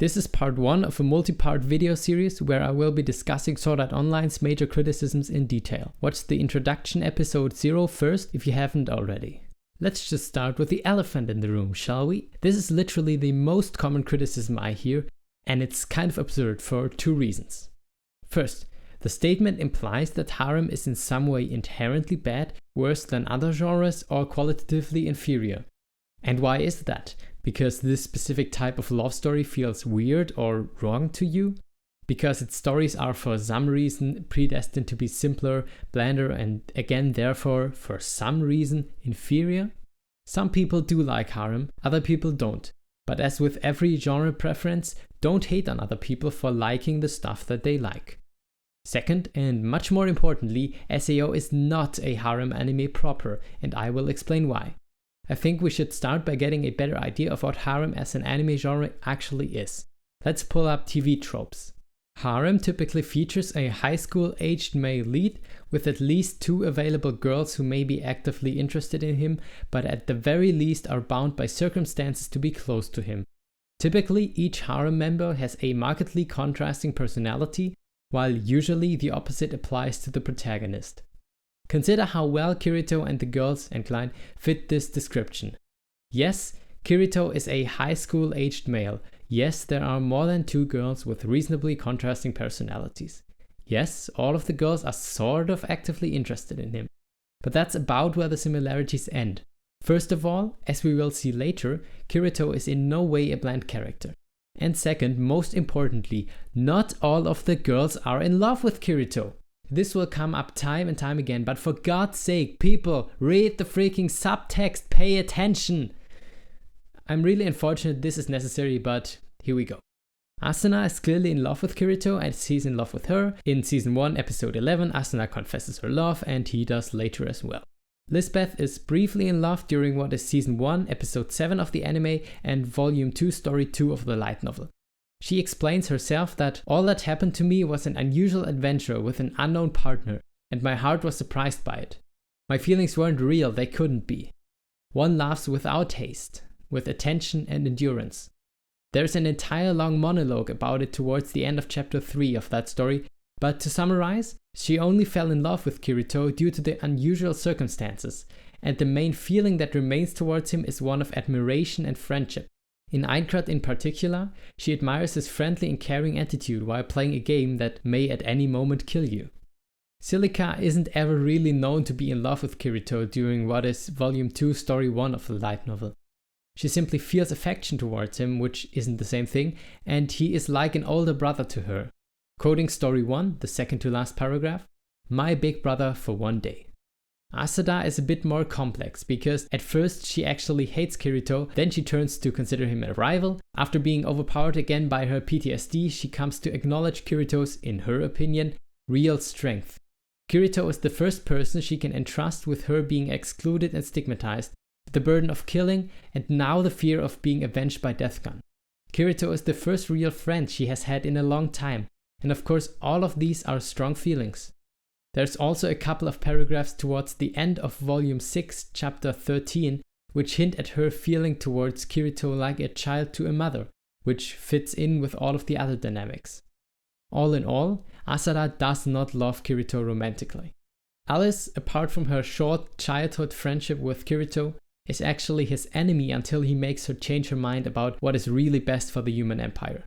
This is part 1 of a multi-part video series where I will be discussing Sword Art Online's major criticisms in detail. Watch the introduction episode 0 first if you haven't already. Let's just start with the elephant in the room, shall we? This is literally the most common criticism I hear, and it's kind of absurd for 2 reasons. First, the statement implies that harem is in some way inherently bad, worse than other genres, or qualitatively inferior. And why is that? Because this specific type of love story feels weird or wrong to you? Because its stories are for some reason predestined to be simpler, blander, and again therefore for some reason inferior? Some people do like harem, other people don't. But as with every genre preference, don't hate on other people for liking the stuff that they like. Second, and much more importantly, SAO is not a harem anime proper, and I will explain why. I think we should start by getting a better idea of what harem as an anime genre actually is. Let's pull up TV tropes. Harem typically features a high school aged male lead with at least 2 available girls who may be actively interested in him, but at the very least are bound by circumstances to be close to him. Typically, each harem member has a markedly contrasting personality, while usually the opposite applies to the protagonist. Consider how well Kirito and the girls and Klein fit this description. Yes, Kirito is a high school aged male. Yes, there are more than 2 girls with reasonably contrasting personalities. Yes, all of the girls are sort of actively interested in him. But that's about where the similarities end. First of all, as we will see later, Kirito is in no way a bland character. And second, most importantly, not all of the girls are in love with Kirito. This will come up time and time again, but for God's sake, people, read the freaking subtext, pay attention! I'm really unfortunate this is necessary, but here we go. Asuna is clearly in love with Kirito and he's in love with her. In Season 1, Episode 11, Asuna confesses her love and he does later as well. Lisbeth is briefly in love during what is Season 1, Episode 7 of the anime and Volume 2, Story 2 of the light novel. She explains herself that all that happened to me was an unusual adventure with an unknown partner, and my heart was surprised by it. My feelings weren't real, they couldn't be. One loves without haste, with attention and endurance. There's an entire long monologue about it towards the end of chapter 3 of that story, but to summarize, she only fell in love with Kirito due to the unusual circumstances, and the main feeling that remains towards him is one of admiration and friendship. In Aincrad in particular, she admires his friendly and caring attitude while playing a game that may at any moment kill you. Silica isn't ever really known to be in love with Kirito during what is Volume 2, Story 1 of the light novel. She simply feels affection towards him, which isn't the same thing, and he is like an older brother to her. Quoting Story 1, the second to last paragraph, "My big brother for one day." Asada is a bit more complex because at first she actually hates Kirito, then she turns to consider him a rival. After being overpowered again by her PTSD, she comes to acknowledge Kirito's, in her opinion, real strength. Kirito is the first person she can entrust with her being excluded and stigmatized, the burden of killing, and now the fear of being avenged by Deathgun. Kirito is the first real friend she has had in a long time, and of course all of these are strong feelings. There's also a couple of paragraphs towards the end of Volume 6, Chapter 13, which hint at her feeling towards Kirito like a child to a mother, which fits in with all of the other dynamics. All in all, Asada does not love Kirito romantically. Alice, apart from her short childhood friendship with Kirito, is actually his enemy until he makes her change her mind about what is really best for the human empire.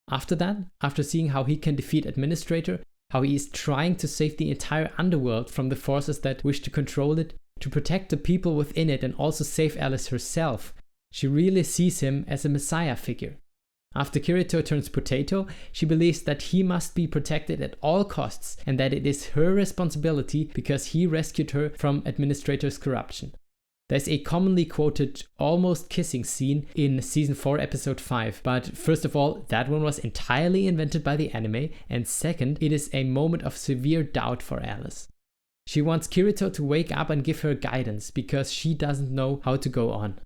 After that, after seeing how he can defeat Administrator, how he is trying to save the entire underworld from the forces that wish to control it, to protect the people within it and also save Alice herself, she really sees him as a messiah figure. After Kirito turns potato, she believes that he must be protected at all costs and that it is her responsibility because he rescued her from Administrator's corruption. There's a commonly quoted almost kissing scene in Season 4 Episode 5, but first of all, that one was entirely invented by the anime, and second, it is a moment of severe doubt for Alice. She wants Kirito to wake up and give her guidance because she doesn't know how to go on.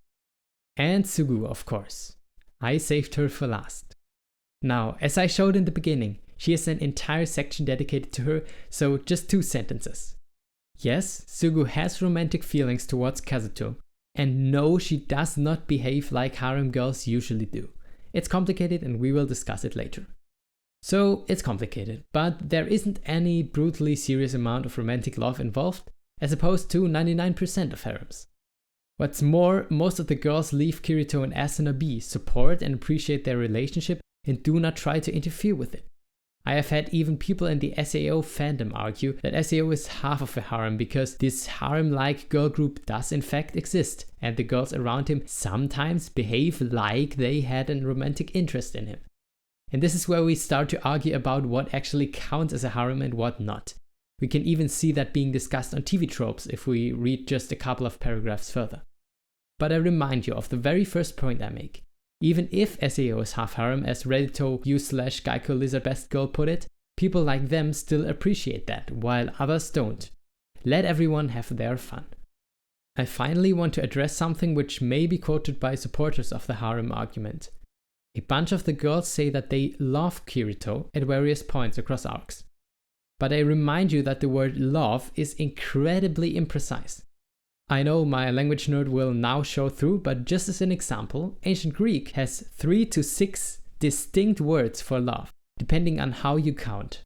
And Sugu, of course. I saved her for last. Now, as I showed in the beginning, she has an entire section dedicated to her, so just 2 sentences. Yes, Sugu has romantic feelings towards Kazuto, and no, she does not behave like harem girls usually do. It's complicated and we will discuss it later. So it's complicated, but there isn't any brutally serious amount of romantic love involved, as opposed to 99% of harems. What's more, most of the girls leave Kirito and Asuna be, support and appreciate their relationship, and do not try to interfere with it. I have had even people in the SAO fandom argue that SAO is half of a harem because this harem-like girl group does in fact exist, and the girls around him sometimes behave like they had a romantic interest in him. And this is where we start to argue about what actually counts as a harem and what not. We can even see that being discussed on TV tropes if we read just a couple of paragraphs further. But I remind you of the very first point I make. Even if SAO is half harem, as Reddito u/Geico Lizard Best Girl put it, people like them still appreciate that, while others don't. Let everyone have their fun. I finally want to address something which may be quoted by supporters of the harem argument. A bunch of the girls say that they love Kirito at various points across arcs. But I remind you that the word love is incredibly imprecise. I know my language nerd will now show through, but just as an example, ancient Greek has 3 to 6 distinct words for love, depending on how you count.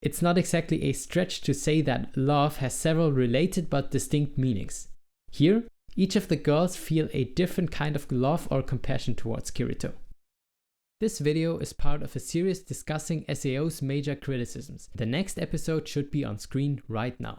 It's not exactly a stretch to say that love has several related but distinct meanings. Here, each of the girls feel a different kind of love or compassion towards Kirito. This video is part of a series discussing SAO's major criticisms. The next episode should be on screen right now.